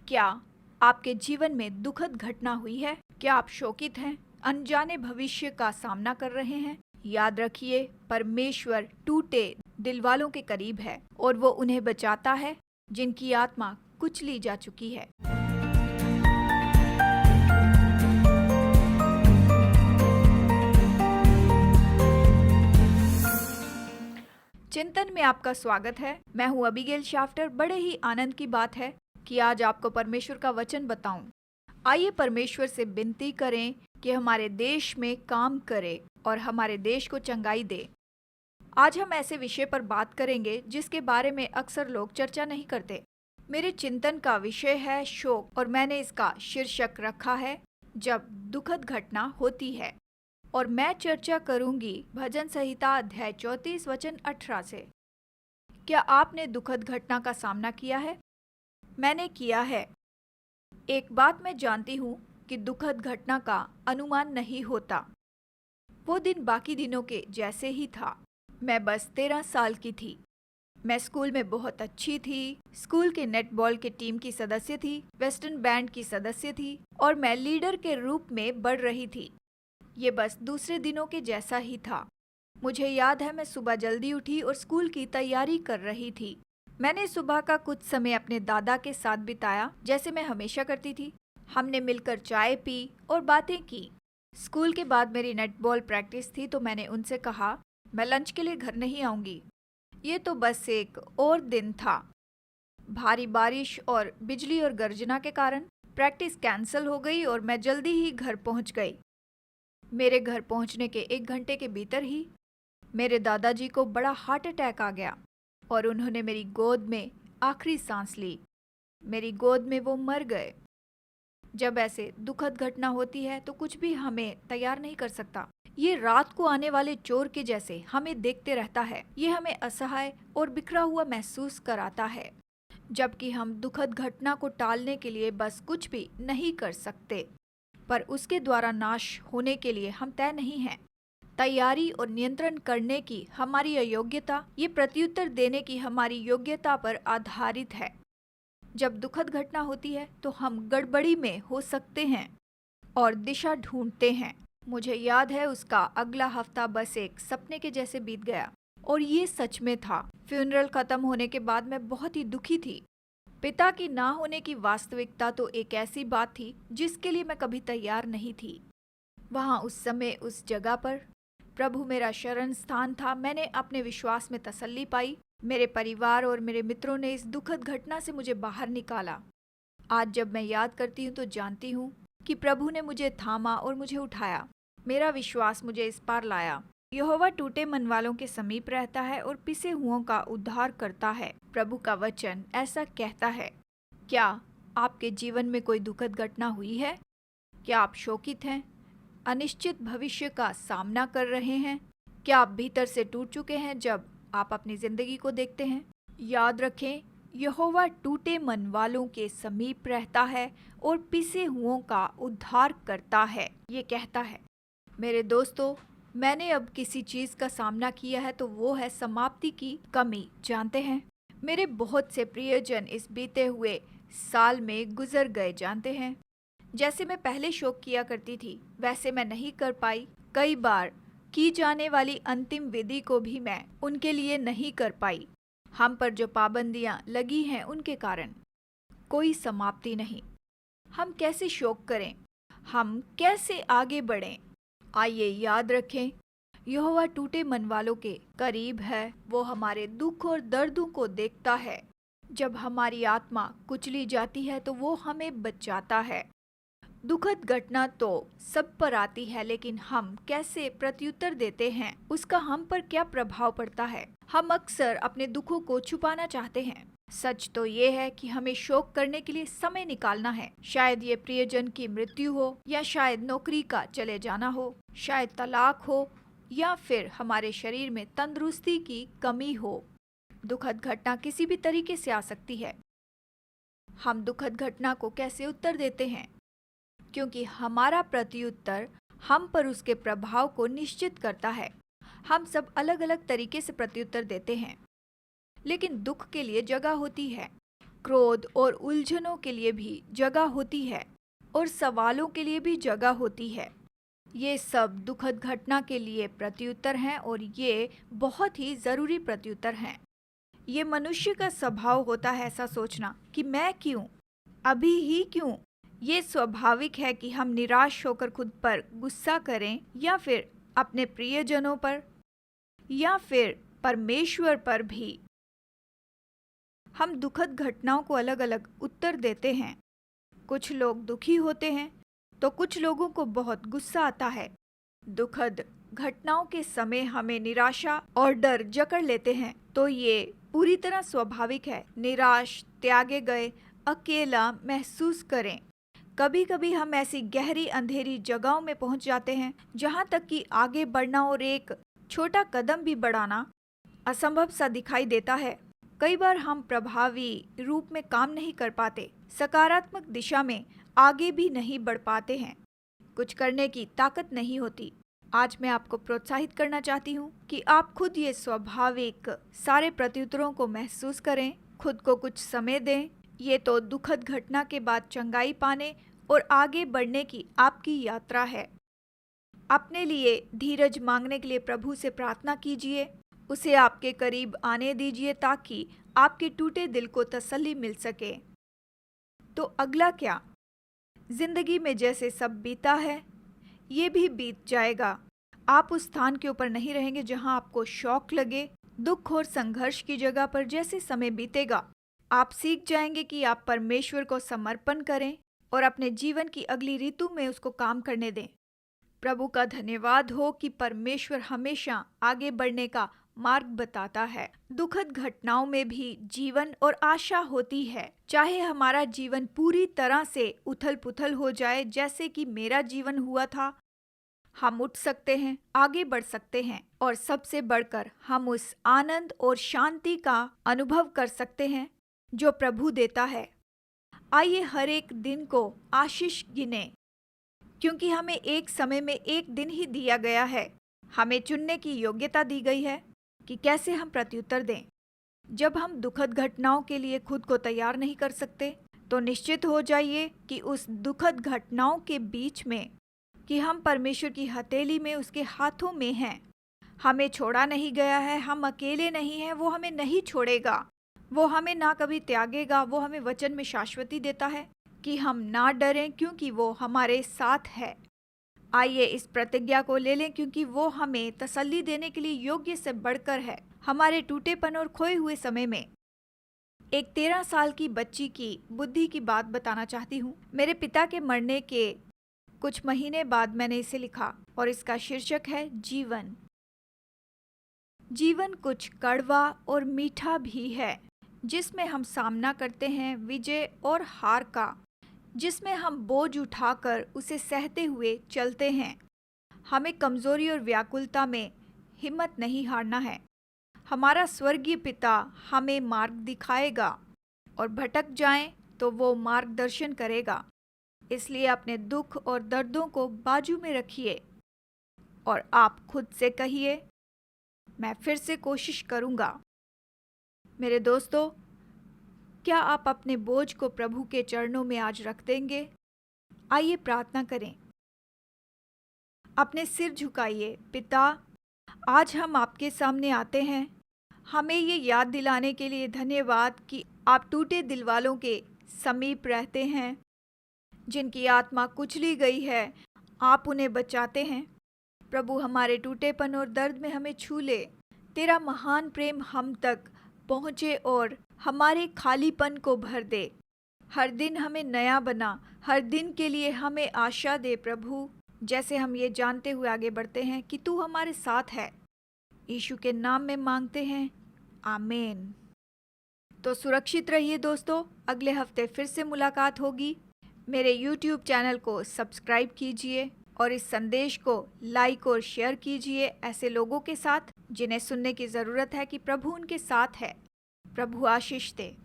क्या आपके जीवन में दुखद घटना हुई है? क्या आप शोकित हैं? अनजाने भविष्य का सामना कर रहे हैं? याद रखिए, परमेश्वर टूटे दिल वालों के करीब है और वो उन्हें बचाता है जिनकी आत्मा कुचली जा चुकी है। चिंतन में आपका स्वागत है। मैं हूँ अबीगेल शाफ्टर। बड़े ही आनंद की बात है कि आज आपको परमेश्वर का वचन बताऊं। आइए परमेश्वर से विनती करें कि हमारे देश में काम करे और हमारे देश को चंगाई दे। आज हम ऐसे विषय पर बात करेंगे जिसके बारे में अक्सर लोग चर्चा नहीं करते। मेरे चिंतन का विषय है शोक और मैंने इसका शीर्षक रखा है जब दुखद घटना होती है। और मैं चर्चा करूंगी भजन संहिता अध्याय 34 वचन 18 से। क्या आपने दुखद घटना का सामना किया है? मैंने किया है। एक बात मैं जानती हूँ कि दुखद घटना का अनुमान नहीं होता। वो दिन बाकी दिनों के जैसे ही था। मैं बस 13 साल की थी। मैं स्कूल में बहुत अच्छी थी। स्कूल के नेटबॉल के टीम की सदस्य थी, वेस्टर्न बैंड की सदस्य थी और मैं लीडर के रूप में बढ़ रही थी। ये बस दूसरे दिनों के जैसा ही था। मुझे याद है, मैं सुबह जल्दी उठी और स्कूल की तैयारी कर रही थी। मैंने सुबह का कुछ समय अपने दादा के साथ बिताया, जैसे मैं हमेशा करती थी। हमने मिलकर चाय पी और बातें की। स्कूल के बाद मेरी नेटबॉल प्रैक्टिस थी तो मैंने उनसे कहा, मैं लंच के लिए घर नहीं आऊंगी। ये तो बस एक और दिन था। भारी बारिश और बिजली और गर्जना के कारण प्रैक्टिस कैंसिल हो गई और मैं जल्दी ही घर पहुंच गई। मेरे घर पहुंचने के 1 घंटे के भीतर ही मेरे दादाजी को बड़ा हार्ट अटैक आ गया और उन्होंने मेरी गोद में आखिरी सांस ली। मेरी गोद में वो मर गए। जब ऐसे दुखद घटना होती है तो कुछ भी हमें तैयार नहीं कर सकता। ये रात को आने वाले चोर के जैसे हमें देखते रहता है। ये हमें असहाय और बिखरा हुआ महसूस कराता है, जबकि हम दुखद घटना को टालने के लिए बस कुछ भी नहीं कर सकते। पर उसके द्वारा नाश होने के लिए हम तय नहीं हैं। तैयारी और नियंत्रण करने की हमारी अयोग्यता, ये प्रत्युत्तर देने की हमारी योग्यता पर आधारित है। जब दुखद घटना होती है तो हम गड़बड़ी में हो सकते हैं और दिशा ढूंढते हैं। मुझे याद है, उसका अगला हफ्ता बस एक सपने के जैसे बीत गया और ये सच में था। फ्यूनरल खत्म होने के बाद मैं बहुत ही दुखी थी। पिता की ना होने की वास्तविकता तो एक ऐसी बात थी जिसके लिए मैं कभी तैयार नहीं थी। वहां उस समय उस जगह पर प्रभु मेरा शरण स्थान था। मैंने अपने विश्वास में तसल्ली पाई। मेरे परिवार और मेरे मित्रों ने इस दुखद घटना से मुझे बाहर निकाला। आज जब मैं याद करती हूँ तो जानती हूँ कि प्रभु ने मुझे थामा और मुझे उठाया। मेरा विश्वास मुझे इस पार लाया। यहोवा टूटे मन वालों के समीप रहता है और पिसे हुओं का उद्धार करता है। प्रभु का वचन ऐसा कहता है। क्या आपके जीवन में कोई दुखद घटना हुई है? क्या आप शोकित हैं? अनिश्चित भविष्य का सामना कर रहे हैं? क्या आप भीतर से टूट चुके हैं जब आप अपनी जिंदगी को देखते हैं? याद रखें, यहोवा टूटे मन वालों के समीप रहता है और पिसे हुओं का उद्धार करता है। ये कहता है। मेरे दोस्तों, मैंने अब किसी चीज का सामना किया है तो वो है समाप्ति की कमी। जानते हैं, मेरे बहुत से प्रियजन इस बीते हुए साल में गुजर गए। जानते हैं, जैसे मैं पहले शोक किया करती थी वैसे मैं नहीं कर पाई। कई बार की जाने वाली अंतिम विधि को भी मैं उनके लिए नहीं कर पाई। हम पर जो पाबंदियां लगी हैं उनके कारण कोई समाप्ति नहीं। हम कैसे शोक करें? हम कैसे आगे बढ़ें? आइए याद रखें, यहोवा टूटे मन वालों के करीब है। वो हमारे दुख और दर्दों को देखता है। जब हमारी आत्मा कुचली जाती है तो वो हमें बचाता है। दुखद घटना तो सब पर आती है, लेकिन हम कैसे प्रत्युत्तर देते हैं, उसका हम पर क्या प्रभाव पड़ता है। हम अक्सर अपने दुखों को छुपाना चाहते हैं। सच तो ये है कि हमें शोक करने के लिए समय निकालना है। शायद ये प्रियजन की मृत्यु हो, या शायद नौकरी का चले जाना हो, शायद तलाक हो, या फिर हमारे शरीर में तंदुरुस्ती की कमी हो। दुखद घटना किसी भी तरीके से आ सकती है। हम दुखद घटना को कैसे उत्तर देते हैं, क्योंकि हमारा प्रत्युत्तर हम पर उसके प्रभाव को निश्चित करता है। हम सब अलग अलग तरीके से प्रत्युत्तर देते हैं, लेकिन दुख के लिए जगह होती है। क्रोध और उलझनों के लिए भी जगह होती है और सवालों के लिए भी जगह होती है। ये सब दुखद घटना के लिए प्रत्युत्तर हैं और ये बहुत ही ज़रूरी प्रत्युत्तर हैं। ये मनुष्य का स्वभाव होता है ऐसा सोचना कि मैं क्यों, अभी ही क्यों। ये स्वाभाविक है कि हम निराश होकर खुद पर गुस्सा करें या फिर अपने प्रियजनों पर या फिर परमेश्वर पर भी। हम दुखद घटनाओं को अलग अलग उत्तर देते हैं। कुछ लोग दुखी होते हैं तो कुछ लोगों को बहुत गुस्सा आता है। दुखद घटनाओं के समय हमें निराशा और डर जकड़ लेते हैं तो ये पूरी तरह स्वाभाविक है। निराश, त्यागे गए, अकेला महसूस करें। कभी कभी हम ऐसी गहरी अंधेरी जगहों में पहुंच जाते हैं जहां तक कि आगे बढ़ना और एक छोटा कदम भी बढ़ाना असंभव सा दिखाई देता है। कई बार हम प्रभावी रूप में काम नहीं कर पाते, सकारात्मक दिशा में आगे भी नहीं बढ़ पाते हैं, कुछ करने की ताकत नहीं होती। आज मैं आपको प्रोत्साहित करना चाहती हूँ कि आप खुद ये स्वाभाविक सारे प्रत्युत्तरों को महसूस करें, खुद को कुछ समय दें। ये तो दुखद घटना के बाद चंगाई पाने और आगे बढ़ने की आपकी यात्रा है। अपने लिए धीरज मांगने के लिए प्रभु से प्रार्थना कीजिए, उसे आपके करीब आने दीजिए ताकि आपके टूटे दिल को तसल्ली मिल सके। तो अगला क्या? जिंदगी में जैसे सब बीता है ये भी बीत जाएगा। आप उस स्थान के ऊपर नहीं रहेंगे जहां आपको शौक लगे। दुख और संघर्ष की जगह पर जैसे समय बीतेगा आप सीख जाएंगे कि आप परमेश्वर को समर्पण करें और अपने जीवन की अगली ऋतु में उसको काम करने दें। प्रभु का धन्यवाद हो कि परमेश्वर हमेशा आगे बढ़ने का मार्ग बताता है। दुखद घटनाओं में भी जीवन और आशा होती है। चाहे हमारा जीवन पूरी तरह से उथल पुथल हो जाए जैसे कि मेरा जीवन हुआ था, हम उठ सकते हैं, आगे बढ़ सकते हैं और सबसे बढ़कर हम उस आनंद और शांति का अनुभव कर सकते हैं जो प्रभु देता है। आइए हर एक दिन को आशीष गिने, क्योंकि हमें एक समय में एक दिन ही दिया गया है। हमें चुनने की योग्यता दी गई है कि कैसे हम प्रत्युत्तर दें। जब हम दुखद घटनाओं के लिए खुद को तैयार नहीं कर सकते तो निश्चित हो जाइए कि उस दुखद घटनाओं के बीच में कि हम परमेश्वर की हथेली में, उसके हाथों में हैं। हमें छोड़ा नहीं गया है, हम अकेले नहीं हैं, वो हमें नहीं छोड़ेगा, वो हमें ना कभी त्यागेगा। वो हमें वचन में शाश्वती देता है कि हम ना डरें क्योंकि वो हमारे साथ है। आइए इस प्रतिज्ञा को ले लें क्योंकि वो हमें तसल्ली देने के लिए योग्य से बढ़कर है। हमारे टूटेपन और खोए हुए समय में एक 13 साल की बच्ची की बुद्धि की बात बताना चाहती हूँ। मेरे पिता के मरने के कुछ महीने बाद मैंने इसे लिखा और इसका शीर्षक है जीवन। जीवन कुछ कड़वा और मीठा भी है, जिसमें हम सामना करते हैं विजय और हार का, जिसमें हम बोझ उठाकर उसे सहते हुए चलते हैं। हमें कमजोरी और व्याकुलता में हिम्मत नहीं हारना है। हमारा स्वर्गीय पिता हमें मार्ग दिखाएगा और भटक जाएं तो वो मार्गदर्शन करेगा। इसलिए अपने दुख और दर्दों को बाजू में रखिए और आप खुद से कहिए, मैं फिर से कोशिश करूंगा। मेरे दोस्तों, क्या आप अपने बोझ को प्रभु के चरणों में आज रख देंगे? आइए प्रार्थना करें। अपने सिर झुकाइए। पिता, आज हम आपके सामने आते हैं। हमें ये याद दिलाने के लिए धन्यवाद कि आप टूटे दिल वालों के समीप रहते हैं, जिनकी आत्मा कुचली गई है, आप उन्हें बचाते हैं। प्रभु, हमारे टूटेपन और दर्द में हमें छू ले। तेरा महान प्रेम हम तक पहुँचे और हमारे खालीपन को भर दे। हर दिन हमें नया बना, हर दिन के लिए हमें आशा दे प्रभु, जैसे हम ये जानते हुए आगे बढ़ते हैं कि तू हमारे साथ है। यीशु के नाम में मांगते हैं, आमीन। तो सुरक्षित रहिए दोस्तों, अगले हफ्ते फिर से मुलाकात होगी। मेरे YouTube चैनल को सब्सक्राइब कीजिए और इस संदेश को लाइक और शेयर कीजिए ऐसे लोगों के साथ जिन्हें सुनने की ज़रूरत है कि प्रभु उनके साथ है। प्रभु आशीष दे।